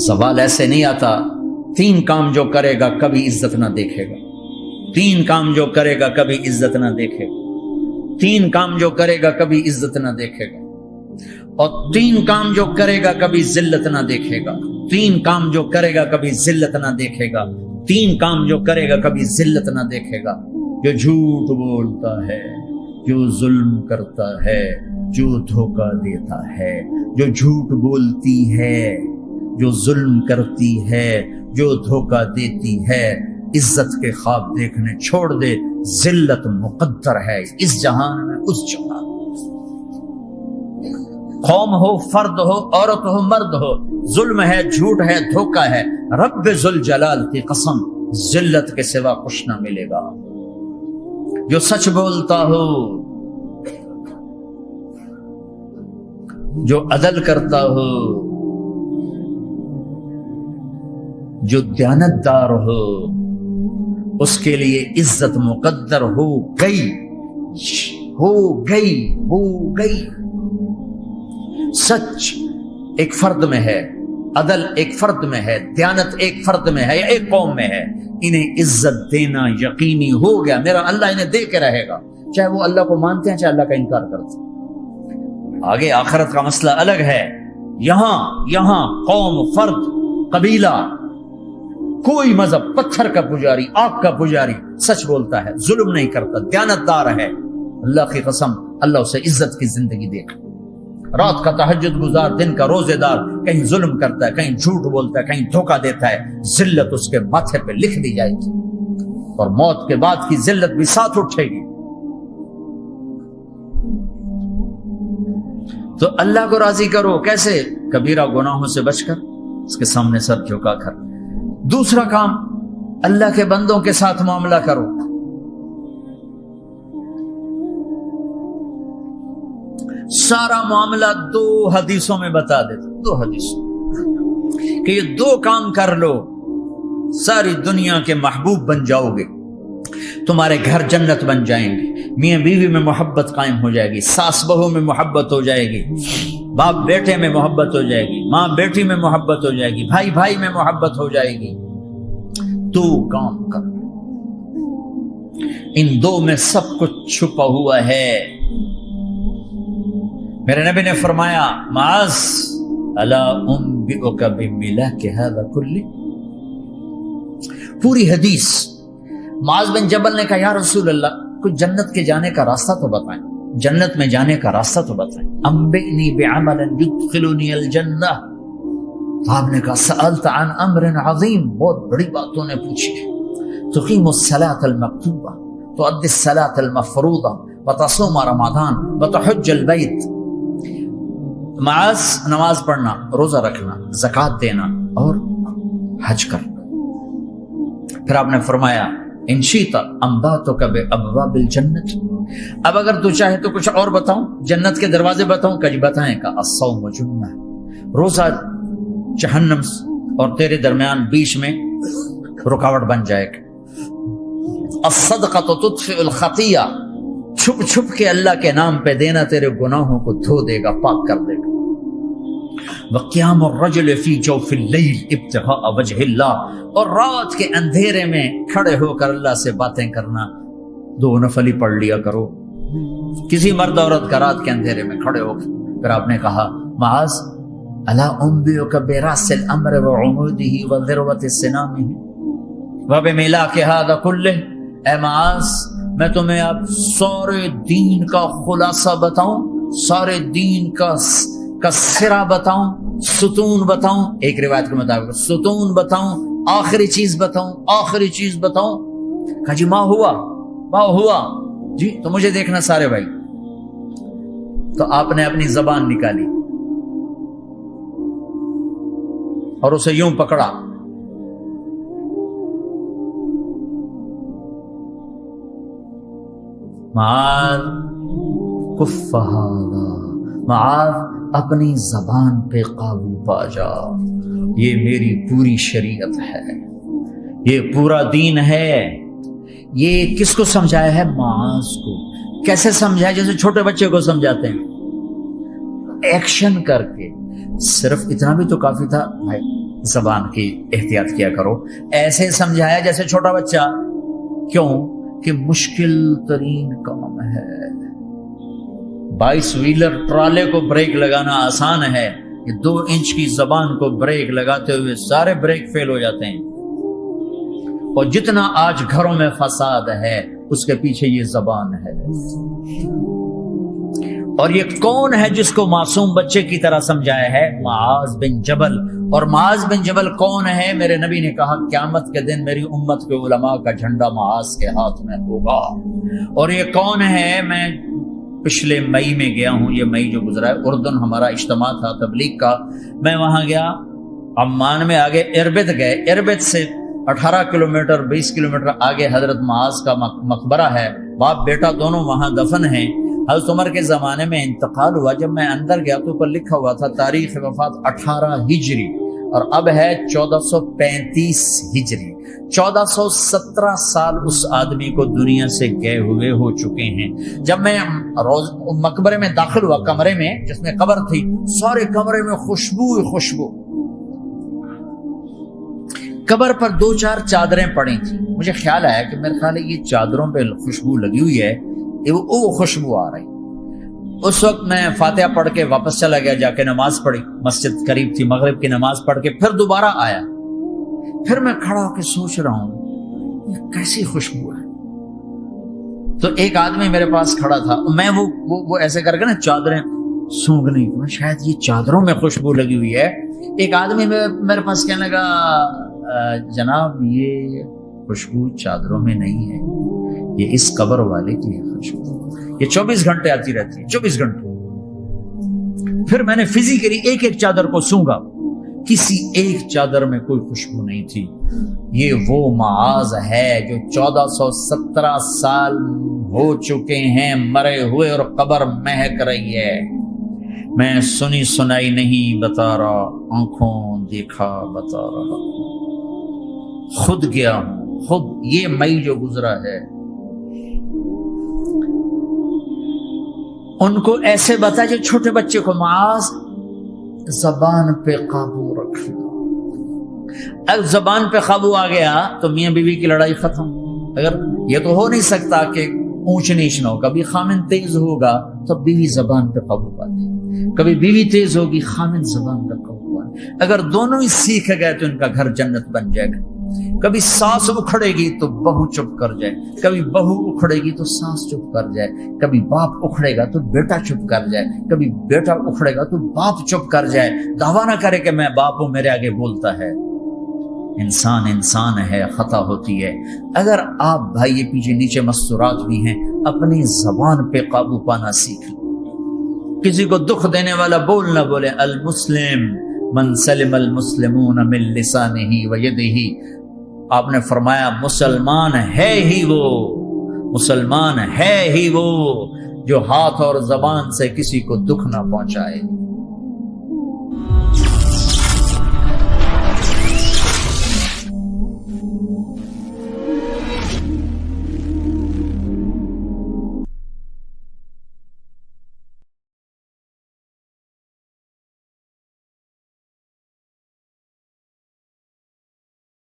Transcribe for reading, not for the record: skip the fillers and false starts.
سوال ایسے نہیں آتا 3 کام جو کرے گا کبھی عزت نہ دیکھے گا، 3 کام جو کرے گا کبھی عزت نہ دیکھے گا، 3 کام جو کرے گا کبھی عزت نہ دیکھے گا، اور 3 کام جو کرے گا کبھی ذلت نہ دیکھے گا، 3 کام جو کرے گا کبھی ذلت نہ دیکھے گا، 3 کام جو کرے گا کبھی ذلت نہ دیکھے گا۔ جو جھوٹ بولتا ہے، جو ظلم کرتا ہے، جو دھوکہ دیتا ہے، جو جھوٹ بولتی ہے، جو ظلم کرتی ہے، جو دھوکہ دیتی ہے، عزت کے خواب دیکھنے چھوڑ دے، ذلت مقدر ہے اس جہان میں اس جہان میں۔ قوم ہو، فرد ہو، عورت ہو، مرد ہو، ظلم ہے، جھوٹ ہے، دھوکہ ہے، رب ذوالجلال کی قسم ذلت کے سوا کچھ نہ ملے گا۔ جو سچ بولتا ہو، جو عدل کرتا ہو، جو دیانتدار ہو، اس کے لیے عزت مقدر ہو گئی، ہو گئی، ہو گئی۔ سچ ایک فرد میں ہے، عدل ایک فرد میں ہے، دیانت ایک فرد میں ہے یا ایک قوم میں ہے، انہیں عزت دینا یقینی ہو گیا۔ میرا اللہ انہیں دے کے رہے گا، چاہے وہ اللہ کو مانتے ہیں چاہے اللہ کا انکار کرتے ہیں۔ آگے آخرت کا مسئلہ الگ ہے۔ یہاں قوم، فرد، قبیلہ، کوئی مذہب، پتھر کا پجاری، آگ کا پجاری سچ بولتا ہے، ظلم نہیں کرتا، دیانتدار ہے، اللہ کی قسم اللہ اسے عزت کی زندگی دے گا۔ رات کا تہجد گزار، دن کا روزے دار، کہیں ظلم کرتا ہے، کہیں جھوٹ بولتا ہے، کہیں دھوکہ دیتا ہے، ذلت اس کے ماتھے پہ لکھ دی جائے گی، اور موت کے بعد کی ذلت بھی ساتھ اٹھے گی۔ تو اللہ کو راضی کرو، کیسے؟ کبیرہ گناہوں سے بچ کر، اس کے سامنے سر جھکا کر۔ دوسرا کام، اللہ کے بندوں کے ساتھ معاملہ کرو۔ سارا معاملہ 2 حدیثوں میں بتا دیتا، 2 حدیثوں کہ یہ 2 کام کر لو، ساری دنیا کے محبوب بن جاؤ گے، تمہارے گھر جنت بن جائیں گے، میاں بیوی میں محبت قائم ہو جائے گی، ساس بہو میں محبت ہو جائے گی، باپ بیٹے میں محبت ہو جائے گی، ماں بیٹی میں محبت ہو جائے گی، بھائی بھائی میں محبت ہو جائے گی۔ 2 کام کر، ان 2 میں سب کچھ چھپا ہوا ہے۔ میرے نبی نے فرمایا، معاذ الا انبئک بملاک ھذا کلہ، پوری حدیث۔ معاذ بن جبل نے کہا، یا رسول اللہ، کچھ جنت کے جانے کا راستہ تو بتائیں، جنت میں جانے کا راستہ تو بتائیں۔ انبئنی بعمل یدخلنی الجنہ، تو آپ نے کہا، سألت عن امر عظیم، بہت بڑی بات تو نے پوچھی ہے۔ تقیم الصلاۃ المکتوبہ، تؤدی الصلاۃ المفروضہ، وتصوم رمضان، وتحج البیت۔ معاذ، نماز پڑھنا، روزہ رکھنا، زکوٰۃ دینا اور حج کرنا۔ پھر آپ نے فرمایا، ان شئت انبأتک بابواب الجنۃ، اب اگر تو چاہے تو کچھ اور بتاؤں، جنت کے دروازے بتاؤں؟ کہ بتائیں۔ کا الصوم جنہ، روزہ جہنم اور تیرے درمیان بیچ میں رکاوٹ بن جائے گا۔ الصدقۃ تطفئ الخطیہ، چھپ چھپ کے اللہ کے نام پہ دینا تیرے گناہوں کو دھو دے گا، پاک کر دے گا۔ وقیام الرجل فی جوف اللیل ابتغاء وجہ اللہ، اور رات کے اندھیرے میں کھڑے ہو کر اللہ سے باتیں کرنا۔ 2 نفل ہی پڑھ لیا کرو، کسی مرد عورت کا رات کے اندھیرے میں کھڑے ہو۔ پھر آپ نے کہا، معاذ الا انبئک براس الامر وعمودہ وذروۃ سنامہ وبملاک ھذا کلہ، اے معاذ میں تمہیں اب سارے دین کا خلاصہ بتاؤں، سارے دین کا سرا بتاؤں، ستون بتاؤں، ایک روایت کے مطابق ستون بتاؤں، آخری چیز بتاؤں، آخری چیز بتاؤں؟ کہا جی ما ہوا جی، تو مجھے دیکھنا سارے بھائی۔ تو آپ نے اپنی زبان نکالی اور اسے یوں پکڑا، معاذ کف ھذا، معاذ اپنی زبان پہ قابو پا جا، یہ میری پوری شریعت ہے، یہ پورا دین ہے۔ یہ کس کو سمجھایا ہے؟ معاذ کو۔ کیسے سمجھایا؟ جیسے چھوٹے بچے کو سمجھاتے ہیں، ایکشن کر کے۔ صرف اتنا بھی تو کافی تھا بھائی، زبان کی احتیاط کیا کرو. ایسے سمجھایا جیسے چھوٹا بچہ. کیوں کہ مشکل ترین کام ہے. 22 ویلر ٹرالے کو بریک لگانا آسان ہے، یہ 2 انچ کی زبان کو بریک لگاتے ہوئے سارے بریک فیل ہو جاتے ہیں. اور جتنا آج گھروں میں فساد ہے اس کے پیچھے یہ زبان ہے. اور یہ کون ہے جس کو معصوم بچے کی طرح سمجھایا ہے؟ معاذ بن جبل. اور معاذ بن جبل کون ہے؟ میرے نبی نے کہا قیامت کے دن میری امت کے علماء کا جھنڈا معاذ کے ہاتھ میں ہوگا. اور یہ کون ہے؟ میں پچھلے مئی میں گیا ہوں، یہ مئی جو گزرا ہے، اردن ہمارا اجتماع تھا تبلیغ کا. میں وہاں گیا، عمان میں آگے اربد گئے. اربد سے 18 کلومیٹر 20 کلومیٹر آگے حضرت معاذ کا مقبرہ ہے. باپ بیٹا دونوں وہاں دفن ہیں. حضرت عمر کے زمانے میں انتقال ہوا. جب میں اندر گیا تو اوپر لکھا ہوا تھا تاریخ وفات 18 ہجری اور اب ہے 1435 ہجری. 1417 سال اس آدمی کو دنیا سے گئے ہوئے ہو چکے ہیں. جب میں مقبرے میں داخل ہوا، کمرے میں جس میں قبر تھی، سارے کمرے میں خوشبو. قبر پر 2-4 چادریں پڑی تھیں. مجھے خیال آیا کہ میرے خیال ہے یہ چادروں پہ خوشبو لگی ہوئی ہے، وہ خوشبو آ رہی. اس وقت میں فاتحہ پڑھ کے واپس چلا گیا، جا کے نماز پڑھی. مسجد قریب تھی، مغرب کی نماز پڑھ کے پھر دوبارہ آیا. پھر میں کھڑا ہو کے سوچ رہا ہوں یہ کیسی خوشبو ہے. تو ایک آدمی میرے پاس کھڑا تھا، میں وہ ایسے کر کے نا چادریں سونگنے کی، شاید یہ چادروں میں خوشبو لگی ہوئی ہے. ایک آدمی میرے پاس کہنے لگا جناب یہ خوشبو چادروں میں نہیں ہے، یہ اس قبر والے کی ہے خوشبو. یہ 24 گھنٹے آتی رہتی ہے، 24 گھنٹے. پھر میں نے فزیکلی ایک چادر کو سونگا، کسی ایک چادر میں کوئی خوشبو نہیں تھی. یہ وہ معاذ ہے جو 1417 سال ہو چکے ہیں مرے ہوئے اور قبر مہک رہی ہے. میں سنی سنائی نہیں بتا رہا، آنکھوں دیکھا بتا رہا. خود گیا ہوں، خود یہ مئی جو گزرا ہے. ان کو ایسے بتا جو چھوٹے بچے کو، معاذ زبان پہ قابو رکھنا. اگر زبان پہ قابو آ گیا تو میاں بیوی کی لڑائی ختم. اگر یہ تو ہو نہیں سکتا کہ اونچ نیچ نہ ہو، کبھی خامن تیز ہوگا تو بیوی زبان پہ قابو پاتی، کبھی بیوی تیز ہوگی خامن زبان پہ قابو پاتی. اگر دونوں ہی سیکھ گئے تو ان کا گھر جنت بن جائے گا. کبھی ساس اکھڑے گی تو بہو چپ کر جائے، کبھی بہو اکھڑے گی تو ساس چپ کر جائے، کبھی باپ اکھڑے گا تو بیٹا چپ کر جائے، کبھی بیٹا اکھڑے گا تو باپ چپ کر جائے. دعویٰ نہ کرے کہ میں باپ ہوں میرے آگے بولتا ہے. انسان ہے، خطا ہوتی ہے. اگر آپ بھائی یہ پیچھے نیچے مستورات بھی ہیں، اپنی زبان پہ قابو پانا سیکھ لیں. کسی کو دکھ دینے والا بول نہ بولے. المسلم من سلم المسلمون من لسانہ و یدہ. آپ نے فرمایا مسلمان ہے ہی وہ جو ہاتھ اور زبان سے کسی کو دکھ نہ پہنچائے.